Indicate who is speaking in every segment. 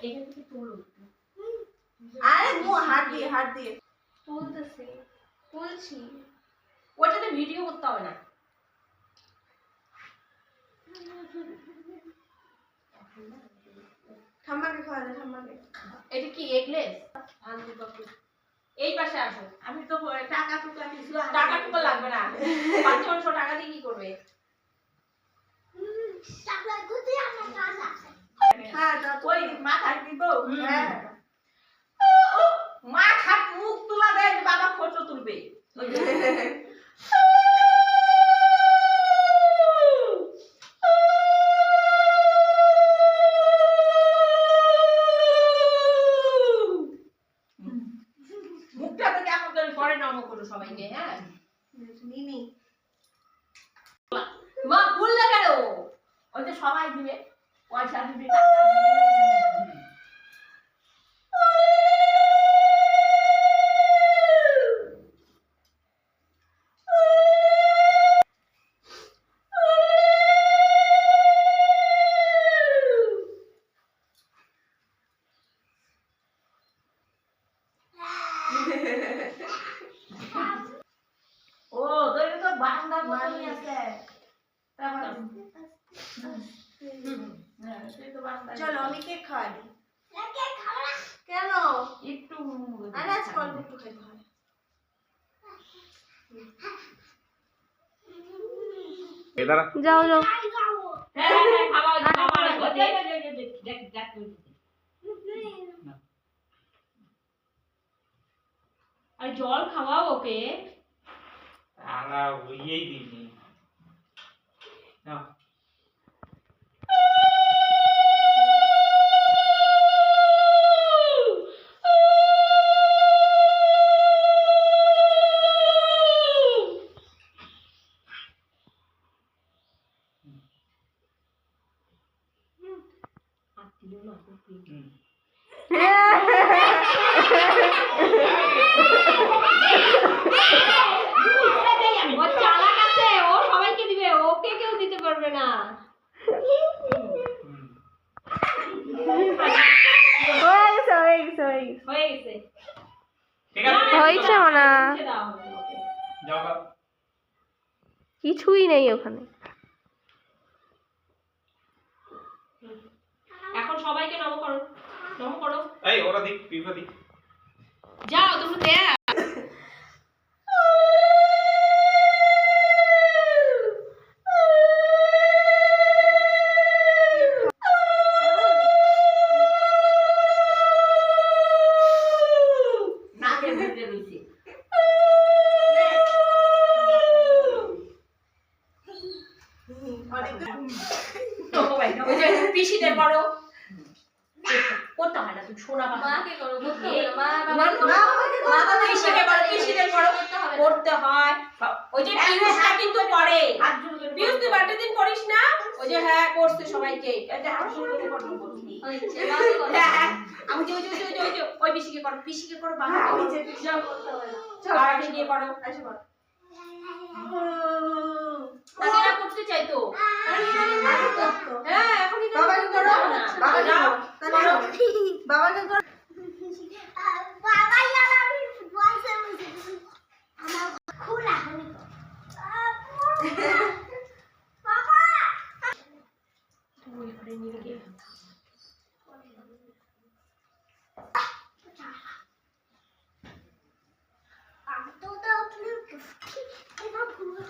Speaker 1: এইখান থেকে তুলো।
Speaker 2: আরে হাত দিয়ে
Speaker 1: তুলছি ওটাতে ভিডিও করতে হবে না।
Speaker 2: ঠাম্মাকে খাওয়া দে ঠাম্মাকে।
Speaker 1: এটা কি এগলেস? এই পাশে আসো।
Speaker 2: আমি তো টাকা টুকা কিছু
Speaker 1: লাগবে না। 500 টাকা দিয়ে কি করবে?
Speaker 2: হ্যাঁ ওই মাথায় দিব। হ্যাঁ
Speaker 1: মাথা মুখ তুলা দেয় বাবা ফটো তুলবে। মুখটা তো কেমন করে করে নম করো সবাইকে। হ্যাঁ
Speaker 2: মিনি
Speaker 1: মা ভুল না কেন? ওই তো সবাই দিবে পয়সা দিবে ও তোর তো বান্দা মতই আছে।
Speaker 2: চলো আমি কেক খাওয়াই। কেন?
Speaker 1: একটু
Speaker 2: আরে আজ অল্প একটু খেতে হয়।
Speaker 3: যাও যাও।
Speaker 1: হ্যাঁ খাওয়া আর জল খাওয়াও ওকে।
Speaker 4: আলা ওইই দিনি নাও
Speaker 3: কিছুই নেই ওখানে।
Speaker 1: এখন সবাইকে নম করো, নম করো।
Speaker 4: এই ওরা দিক পিপা দিক
Speaker 1: যাও তুমি দেয়া পিসিদের করো। করতে হয় না তুমি শোনা
Speaker 2: মাকে করো করতে হবে
Speaker 1: মা পিসিদের করো করতে হয়। ওই যে পিউসটা কিন্তু করে। পিউস তুই বার্থডে দিন করিস না? ওই যে হ্যাঁ করতে সবাইকে। এটা হাত জোড় করে করতে বলছি। হ্যাঁ আমি যে ওই পিসিকে করো বাবা
Speaker 2: নিচে যাও করতে হবে না।
Speaker 1: চল আগে দিয়ে করো।
Speaker 2: আসো করো।
Speaker 1: তাকে করতে চাইতো। হ্যাঁ এখনই
Speaker 2: বাবাকে করো
Speaker 1: না
Speaker 2: বাবাকে করো তাহলে বাবাকে করো।
Speaker 5: বাবা ইয়ালা আমি বলছে আমার খোলা হলি বাবা
Speaker 1: তুই করে নিয়ে গিয়ে
Speaker 5: আমি তো তো উঠলে এটা পুরো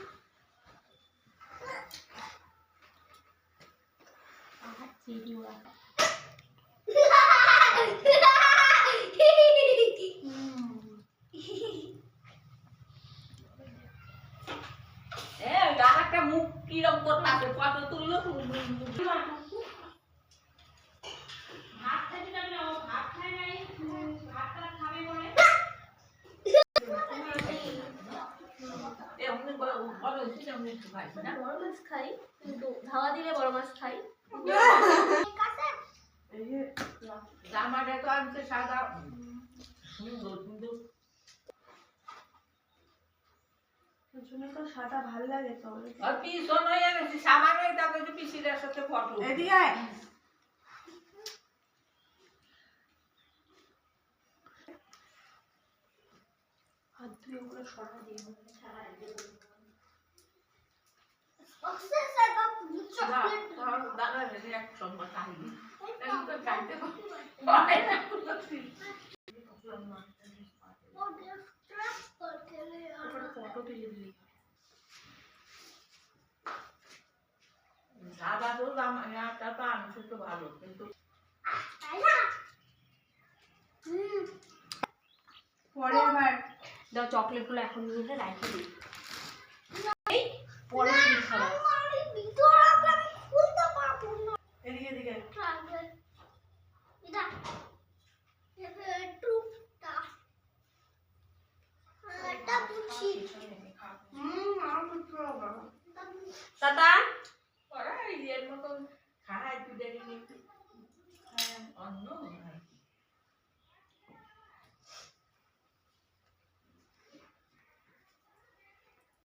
Speaker 1: আচ্ছা চিড়িও রাখা একটা মুখ কিরম করতে আছে কত তুললো ভাত খাইতে যাবে না ও ভাত খায় নাই ভাতটা খাবে বলে এমনি বড় হচ্ছে এমনি একটু খাই না
Speaker 2: বড় মাছ খাই কিন্তু ধাওয়া দিলে বড় মাছ খাই।
Speaker 5: কাছে
Speaker 2: এই যে
Speaker 1: জামাটা তো আনছে সাদা সুন্দর কিন্তু
Speaker 2: শুনে তো সাদা ভাল লাগে তো।
Speaker 1: আর পিছন হয়ে গেছে সামানে তাকে যে পিসিদের সাথে ফটো
Speaker 2: এদিকে আয়।
Speaker 1: হাত ধুয়ে ওগুলো সরা দিয়ে
Speaker 5: Você sabe o chocolate?
Speaker 2: দাদা রেডি এক সম্মান কাহিনী
Speaker 5: Então,
Speaker 2: তো খাইতে
Speaker 5: meu Deus, transporte ele.
Speaker 2: Photo তুলে দিলি দাদা তো একটা তো আনছে তো ভালো কিন্তু
Speaker 1: পরে আবার দাও চকলেটগুলো এখন নিয়ে রাখি দিই এই পরে তুমি খাবো
Speaker 5: আমি ভিতরে আমি খুলতে পারবো না।
Speaker 2: এদিকে এদিকে
Speaker 5: ট্রাভেল এটা এটা টুকটা এটা বুঝি
Speaker 2: আর কিছু হবে না
Speaker 1: দাদা
Speaker 2: ওরা এর মতো খায় তুই দেখি অন্য